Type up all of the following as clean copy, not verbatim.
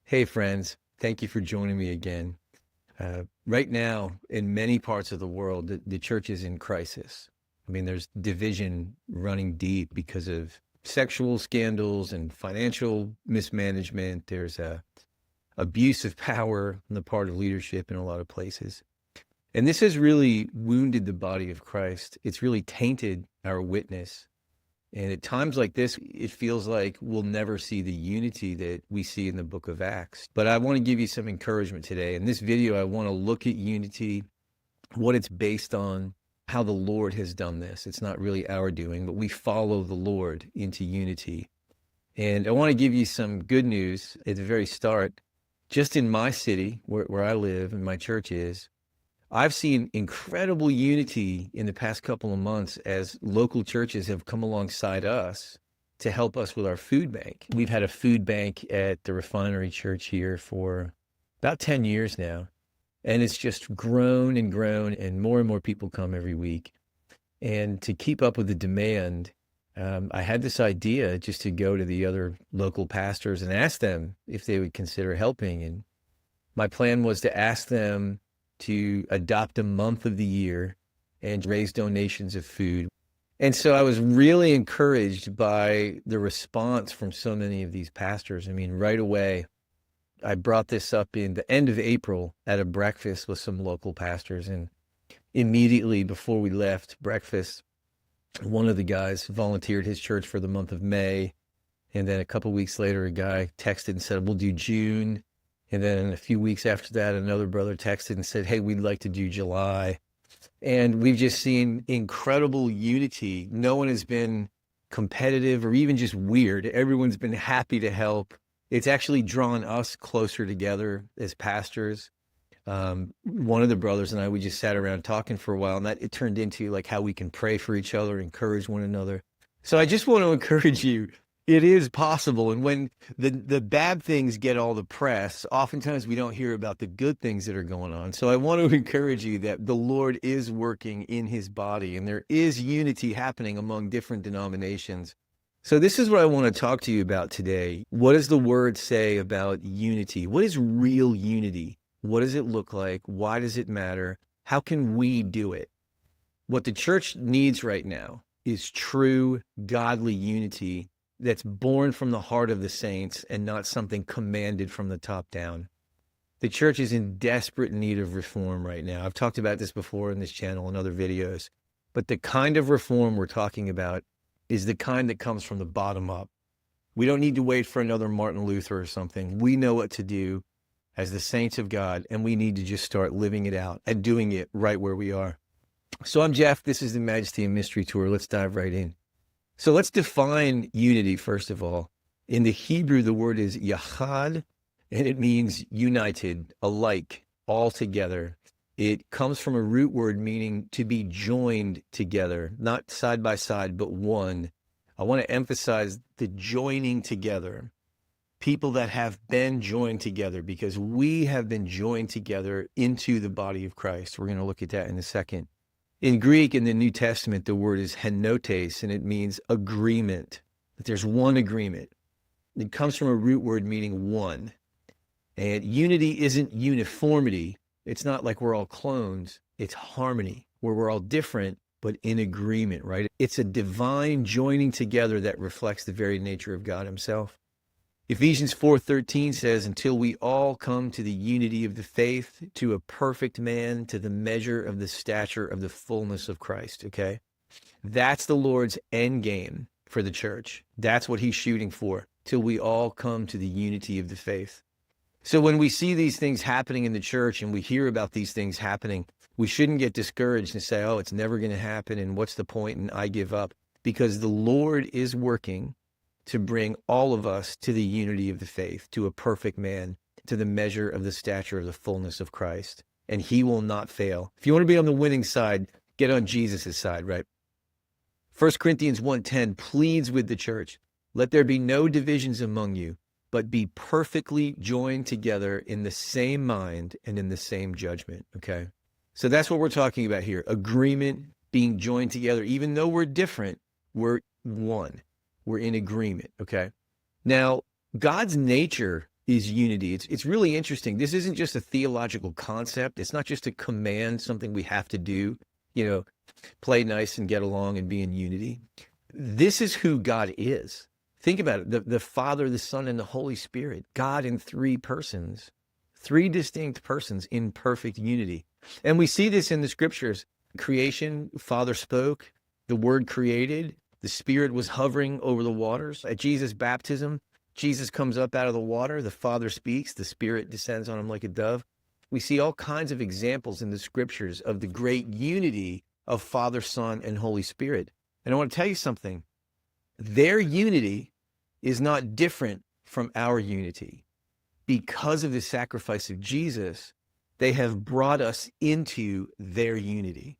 Hey, friends. Thank you for joining me again. Right now, in many parts of the world, the church is in crisis. I mean, there's division running deep because of sexual scandals and financial mismanagement. There's abuse of power on the part of leadership in a lot of places. And this has really wounded the body of Christ. It's really tainted our witness. And at times like this, it feels like we'll never see the unity that we see in the book of Acts. But I want to give you some encouragement today. In this video, I want to look at unity, what it's based on, how the Lord has done this. It's not really our doing, but we follow the Lord into unity. And I want to give you some good news at the very start. Just in my city, where I live and my church is, I've seen incredible unity in the past couple of months as local churches have come alongside us to help us with our food bank. We've had a food bank at the Refinery Church here for about 10 years now, and it's just grown and grown, and more people come every week. And to keep up with the demand, I had this idea just to go to the other local pastors and ask them if they would consider helping. And my plan was to ask them to adopt a month of the year and raise donations of food. And so I was really encouraged by the response from so many of these pastors. I mean, right away, I brought this up in the end of April at a breakfast with some local pastors. And immediately before we left breakfast, one of the guys volunteered his church for the month of May. And then a couple of weeks later, a guy texted and said, we'll do June. And then a few weeks after that, another brother texted and said, hey, we'd like to do July. And we've just seen incredible unity. No one has been competitive or even just weird. Everyone's been happy to help. It's actually drawn us closer together as pastors. One of the brothers and I, we just sat around talking for a while, and that it turned into like how we can pray for each other, encourage one another. So I just want to encourage you. It is possible. And when the bad things get all the press, oftentimes we don't hear about the good things that are going on. So I want to encourage you that the Lord is working in his body, and there is unity happening among different denominations. So this is what I want to talk to you about today. What does the word say about unity? What is real unity? What does it look like? Why does it matter? How can we do it? What the church needs right now is true godly unity that's born from the heart of the saints and not something commanded from the top down. The church is in desperate need of reform right now. I've talked about this before in this channel and other videos, but the kind of reform we're talking about is the kind that comes from the bottom up. We don't need to wait for another Martin Luther or something. We know what to do as the saints of God, and we need to just start living it out and doing it right where we are. So I'm Jeff. This is the Majesty and Mystery Tour. Let's dive right in. So let's define unity, first of all. In the Hebrew, the word is yachad, and it means united, alike, all together. It comes from a root word meaning to be joined together, not side by side, but one. I want to emphasize the joining together. People that have been joined together, because we have been joined together into the body of Christ. We're going to look at that in a second. In Greek, in the New Testament, the word is henotes, and it means agreement, that there's one agreement. It comes from a root word meaning one. And unity isn't uniformity. It's not like we're all clones. It's harmony, where we're all different, but in agreement, right? It's a divine joining together that reflects the very nature of God himself. Ephesians 4:13 says, until we all come to the unity of the faith, to a perfect man, to the measure of the stature of the fullness of Christ, okay? That's the Lord's end game for the church. That's what he's shooting for, till we all come to the unity of the faith. So when we see these things happening in the church and we hear about these things happening, we shouldn't get discouraged and say, oh, it's never going to happen, and what's the point, and I give up. Because the Lord is working to bring all of us to the unity of the faith, to a perfect man, to the measure of the stature of the fullness of Christ. And he will not fail. If you want to be on the winning side, get on Jesus' side, right? 1 Corinthians 1:10 pleads with the church, let there be no divisions among you, but be perfectly joined together in the same mind and in the same judgment, okay? So that's what we're talking about here. Agreement, being joined together. Even though we're different, we're one. We're in agreement, okay? Now, God's nature is unity. It's really interesting. This isn't just a theological concept. It's not just a command, something we have to do, play nice and get along and be in unity. This is who God is. Think about it. The Father, the Son, and the Holy Spirit, God in three persons, three distinct persons in perfect unity. And we see this in the scriptures. Creation, Father spoke, the Word created, the Spirit was hovering over the waters. At Jesus' baptism, Jesus comes up out of the water, the Father speaks, the Spirit descends on him like a dove. We see all kinds of examples in the scriptures of the great unity of Father, Son, and Holy Spirit. And I want to tell you something. Their unity is not different from our unity. Because of the sacrifice of Jesus, they have brought us into their unity.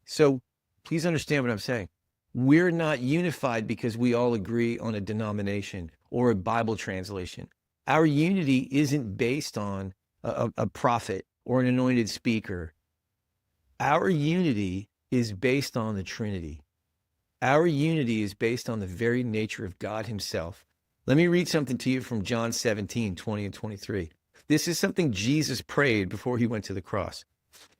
So please understand what I'm saying. We're not unified because we all agree on a denomination or a Bible translation. Our unity isn't based on a prophet or an anointed speaker. Our unity is based on the Trinity. Our unity is based on the very nature of God himself. Let me read something to you from John 17, 20 and 23. This is something Jesus prayed before he went to the cross.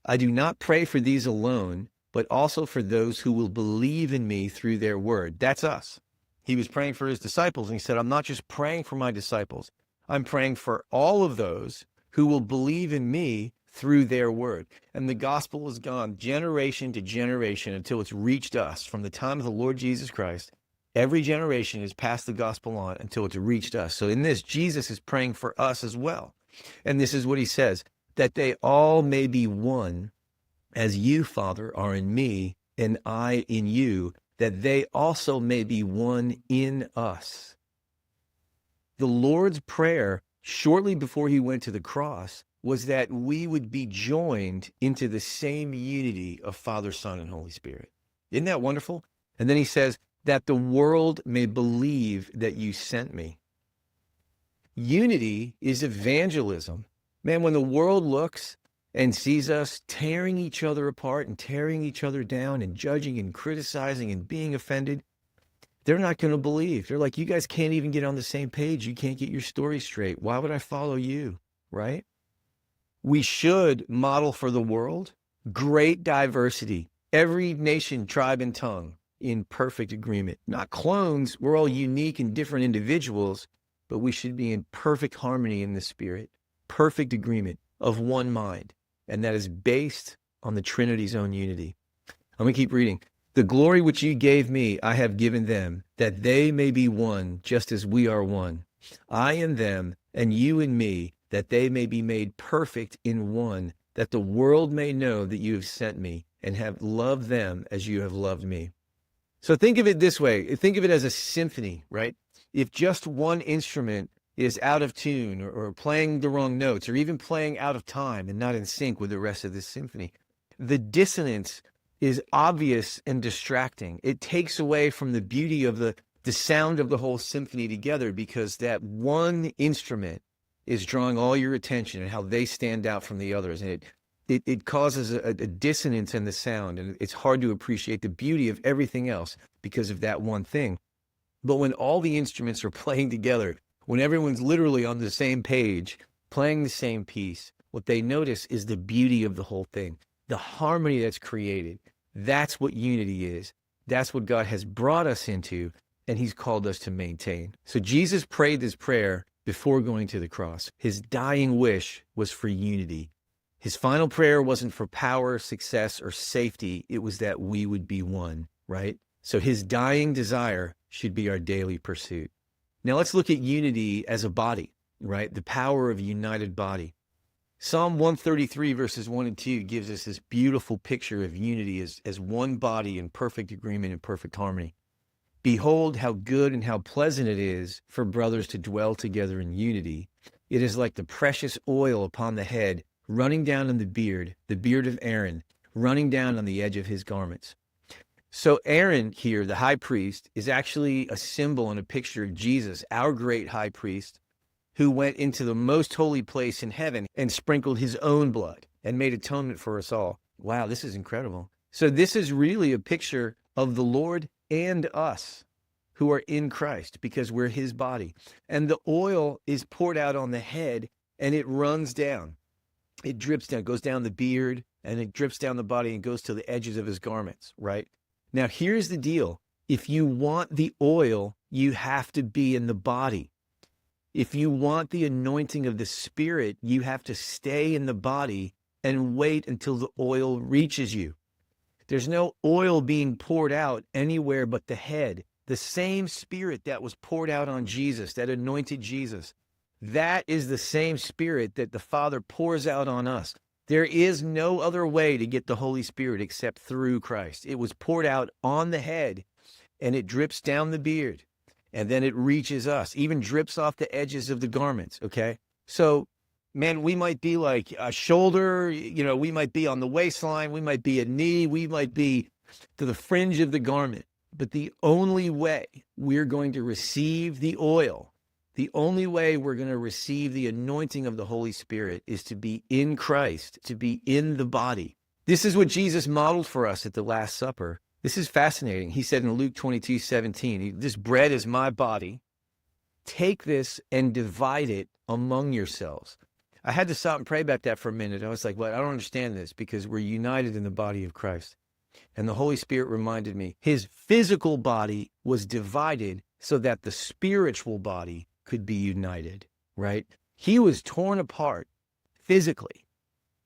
I do not pray for these alone, but also for those who will believe in me through their word. That's us. He was praying for his disciples, and he said, I'm not just praying for my disciples. I'm praying for all of those who will believe in me through their word. And the gospel has gone generation to generation until it's reached us. From the time of the Lord Jesus Christ, every generation has passed the gospel on until it's reached us. So in this, Jesus is praying for us as well. And this is what he says, that they all may be one, as you, Father, are in me, and I in you, that they also may be one in us. The Lord's prayer, shortly before he went to the cross, was that we would be joined into the same unity of Father, Son, and Holy Spirit. Isn't that wonderful? And then he says, that the world may believe that you sent me. Unity is evangelism. Man, when the world looks and sees us tearing each other apart and tearing each other down and judging and criticizing and being offended, they're not going to believe. They're like, you guys can't even get on the same page. You can't get your story straight. Why would I follow you? Right? We should model for the world great diversity, every nation, tribe, and tongue in perfect agreement. Not clones. We're all unique and different individuals, but we should be in perfect harmony in the spirit, perfect agreement of one mind. And that is based on the Trinity's own unity. I'm going to keep reading. The glory which you gave me, I have given them, that they may be one, just as we are one. I in them, and you in me, that they may be made perfect in one, that the world may know that you have sent me and have loved them as you have loved me. So think of it this way. Think of it as a symphony, right? If just one instrument is out of tune or playing the wrong notes or even playing out of time and not in sync with the rest of the symphony, the dissonance is obvious and distracting. It takes away from the beauty of the sound of the whole symphony together, because that one instrument is drawing all your attention and how they stand out from the others. And it causes a dissonance in the sound, and it's hard to appreciate the beauty of everything else because of that one thing. But when all the instruments are playing together, when everyone's literally on the same page, playing the same piece, what they notice is the beauty of the whole thing, the harmony that's created. That's what unity is. That's what God has brought us into, and he's called us to maintain. So Jesus prayed this prayer before going to the cross. His dying wish was for unity. His final prayer wasn't for power, success, or safety. It was that we would be one, right? So his dying desire should be our daily pursuit. Now let's look at unity as a body, right? The power of a united body. Psalm 133 verses 1 and 2 gives us this beautiful picture of unity as one body in perfect agreement and perfect harmony. Behold, how good and how pleasant it is for brothers to dwell together in unity. It is like the precious oil upon the head, running down on the beard of Aaron, running down on the edge of his garments. So Aaron here, the high priest, is actually a symbol and a picture of Jesus, our great high priest, who went into the most holy place in heaven and sprinkled his own blood and made atonement for us all. Wow, this is incredible. So this is really a picture of the Lord and us. who are in Christ because we're his body. And the oil is poured out on the head and it runs down. It drips down, goes down the beard, and it drips down the body and goes to the edges of his garments, right? Now, here's the deal. If you want the oil, you have to be in the body. If you want the anointing of the Spirit, you have to stay in the body and wait until the oil reaches you. There's no oil being poured out anywhere but the head. The same Spirit that was poured out on Jesus, that anointed Jesus, that is the same Spirit that the Father pours out on us. There is no other way to get the Holy Spirit except through Christ. It was poured out on the head, and it drips down the beard, and then it reaches us, even drips off the edges of the garments, okay? So, man, we might be like a shoulder, we might be on the waistline, we might be a knee, we might be to the fringe of the garment. But the only way we're going to receive the oil, the only way we're going to receive the anointing of the Holy Spirit is to be in Christ, to be in the body. This is what Jesus modeled for us at the Last Supper. This is fascinating. He said in Luke 22:17, this bread is my body. Take this and divide it among yourselves. I had to stop and pray about that for a minute. I was like, well, I don't understand this because we're united in the body of Christ. And the Holy Spirit reminded me, his physical body was divided so that the spiritual body could be united, right? He was torn apart physically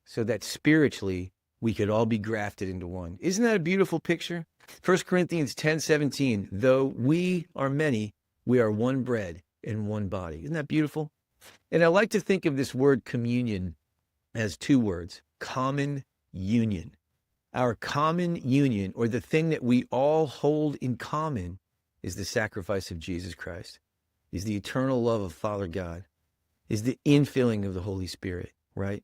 so that spiritually we could all be grafted into one. Isn't that a beautiful picture? 1 Corinthians 10:17, though we are many, we are one bread and one body. Isn't that beautiful? And I like to think of this word communion as two words, common union. Our common union, or the thing that we all hold in common, is the sacrifice of Jesus Christ, is the eternal love of Father God, is the infilling of the Holy Spirit, right?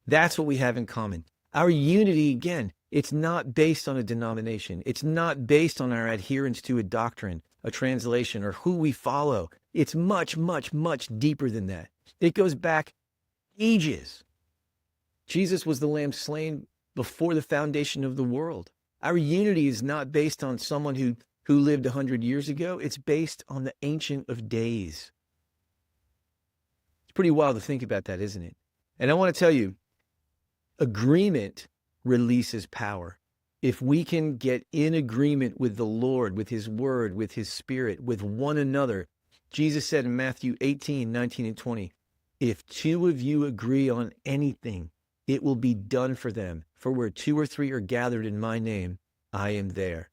That's what we have in common. Our unity, again, it's not based on a denomination. It's not based on our adherence to a doctrine, a translation, or who we follow. It's much, much, much deeper than that. It goes back ages. Jesus was the Lamb slain before the foundation of the world. Our unity is not based on someone who lived 100 years ago. It's based on the Ancient of Days. It's pretty wild to think about that, isn't it? And I want to tell you, agreement releases power. If we can get in agreement with the Lord, with his word, with his Spirit, with one another, Jesus said in Matthew 18:19 and 20, if two of you agree on anything, it will be done for them. For where two or three are gathered in my name, I am there.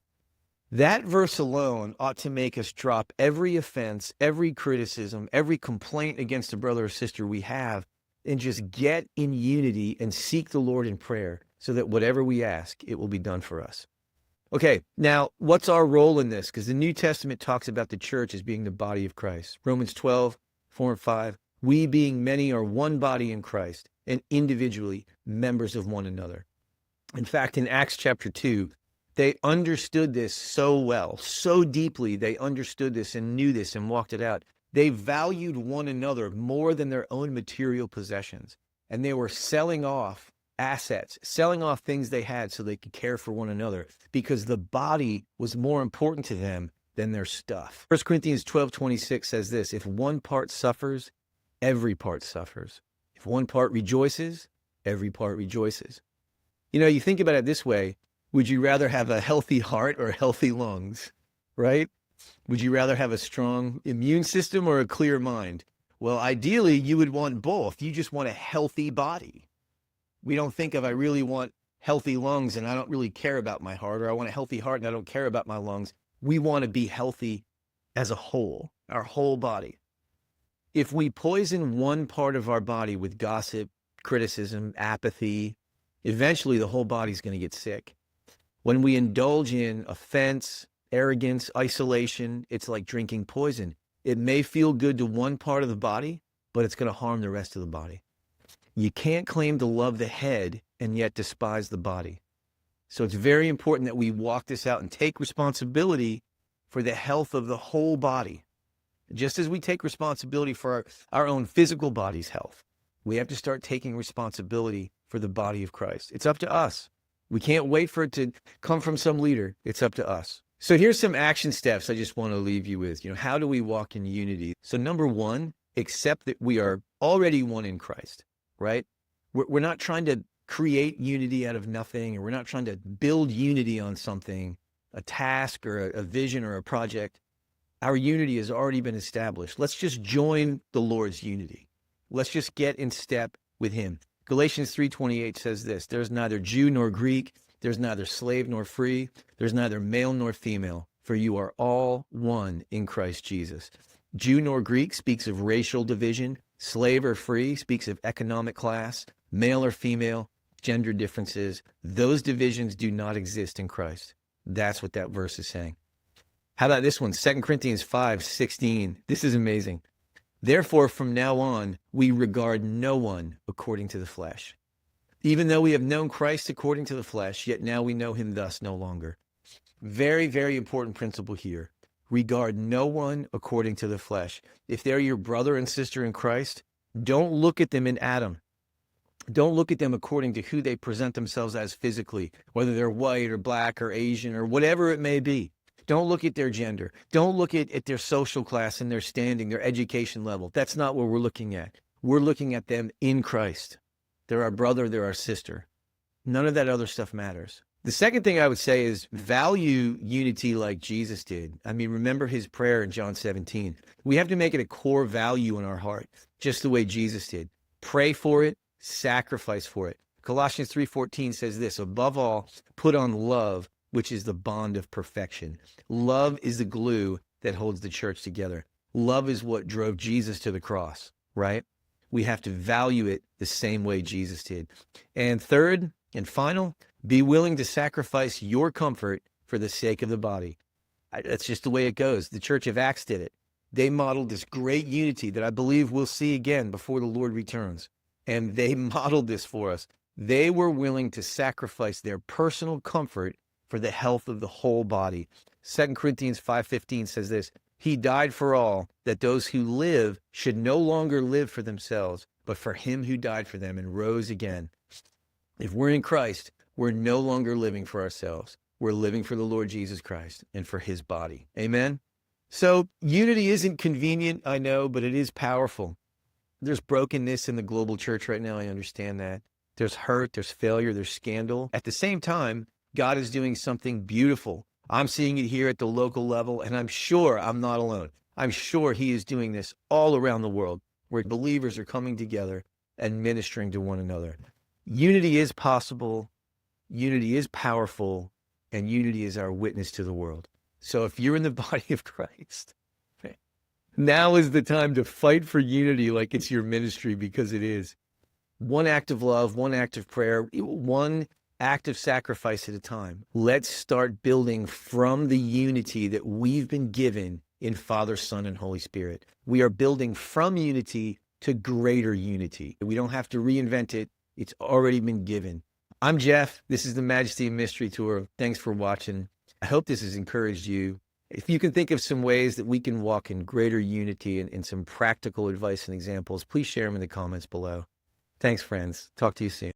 That verse alone ought to make us drop every offense, every criticism, every complaint against a brother or sister we have, and just get in unity and seek the Lord in prayer so that whatever we ask, it will be done for us. Okay, now what's our role in this? Because the New Testament talks about the church as being the body of Christ. Romans 12:4 and 5, we being many are one body in Christ and individually members of one another. In fact, in Acts chapter 2, they understood this so well, so deeply. They understood this and knew this and walked it out. They valued one another more than their own material possessions. And they were selling off assets, selling off things they had so they could care for one another because the body was more important to them than their stuff. 1 Corinthians 12:26 says this, if one part suffers, every part suffers. If one part rejoices, every part rejoices. You think about it this way. Would you rather have a healthy heart or healthy lungs, right? Would you rather have a strong immune system or a clear mind? Well, ideally, you would want both. You just want a healthy body. We don't think of, I really want healthy lungs and I don't really care about my heart, or I want a healthy heart and I don't care about my lungs. We want to be healthy as a whole, our whole body. If we poison one part of our body with gossip, criticism, apathy, eventually the whole body's going to get sick. When we indulge in offense, arrogance, isolation, it's like drinking poison. It may feel good to one part of the body, but it's going to harm the rest of the body. You can't claim to love the head and yet despise the body. So it's very important that we walk this out and take responsibility for the health of the whole body. Just as we take responsibility for our own physical body's health, we have to start taking responsibility for the body of Christ. It's up to us. We can't wait for it to come from some leader. It's up to us. So here's some action steps I just want to leave you with. How do we walk in unity? So number one, accept that we are already one in Christ, right? We're not trying to create unity out of nothing, or we're not trying to build unity on something, a task or a vision or a project. Our unity has already been established. Let's just join the Lord's unity. Let's just get in step with him. Galatians 3:28 says this: there's neither Jew nor Greek, there's neither slave nor free, there's neither male nor female, for you are all one in Christ Jesus. Jew nor Greek speaks of racial division. Slave or free speaks of economic class. Male or female, gender differences. Those divisions do not exist in Christ. That's what that verse is saying. How about this one? 2 Corinthians 5:16. This is amazing. Therefore, from now on, we regard no one according to the flesh. Even though we have known Christ according to the flesh, yet now we know him thus no longer. Very, very important principle here. Regard no one according to the flesh. If they're your brother and sister in Christ, don't look at them in Adam. Don't look at them according to who they present themselves as physically, whether they're white or black or Asian or whatever it may be. Don't look at their gender. Don't look at their social class and their standing, their education level. That's not what we're looking at. We're looking at them in Christ. They're our brother, they're our sister. None of that other stuff matters. The second thing I would say is value unity like Jesus did. I mean, remember his prayer in John 17. We have to make it a core value in our heart, just the way Jesus did. Pray for it, sacrifice for it. Colossians 3:14 says this: above all, put on love, which is the bond of perfection. Love is the glue that holds the church together. Love is what drove Jesus to the cross, right? We have to value it the same way Jesus did. And third and final, be willing to sacrifice your comfort for the sake of the body. That's just the way it goes. The Church of Acts did it. They modeled this great unity that I believe we'll see again before the Lord returns. And they modeled this for us. They were willing to sacrifice their personal comfort for the health of the whole body. 2 Corinthians 5:15 says this: he died for all, that those who live should no longer live for themselves, but for him who died for them and rose again. If we're in Christ, we're no longer living for ourselves. We're living for the Lord Jesus Christ and for his body. Amen? So unity isn't convenient, I know, but it is powerful. There's brokenness in the global church right now. I understand that. There's hurt, there's failure, there's scandal. At the same time, God is doing something beautiful. I'm seeing it here at the local level, and I'm sure I'm not alone. I'm sure he is doing this all around the world, where believers are coming together and ministering to one another. Unity is possible, unity is powerful, and unity is our witness to the world. So if you're in the body of Christ, now is the time to fight for unity like it's your ministry, because it is. One act of love, one act of prayer, one act of sacrifice at a time. Let's start building from the unity that we've been given in Father, Son, and Holy Spirit. We are building from unity to greater unity. We don't have to reinvent it. It's already been given. I'm Jeff. This is the Majesty and Mystery Tour. Thanks for watching. I hope this has encouraged you. If you can think of some ways that we can walk in greater unity and some practical advice and examples, please share them in the comments below. Thanks, friends. Talk to you soon.